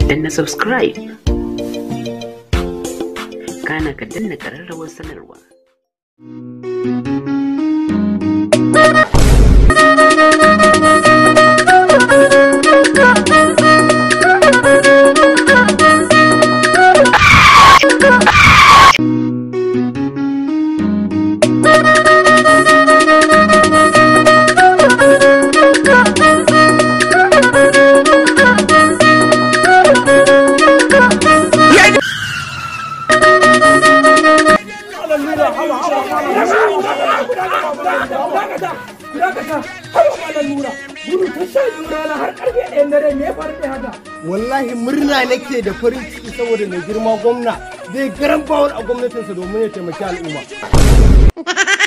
danna subscribe kana ka danna ƙararrawar sanarwa. Wallahi murna nake da farin ciki saboda mai girma gwamna zai garan bawon a gwamnatinsa domin ya taimaki al'umma.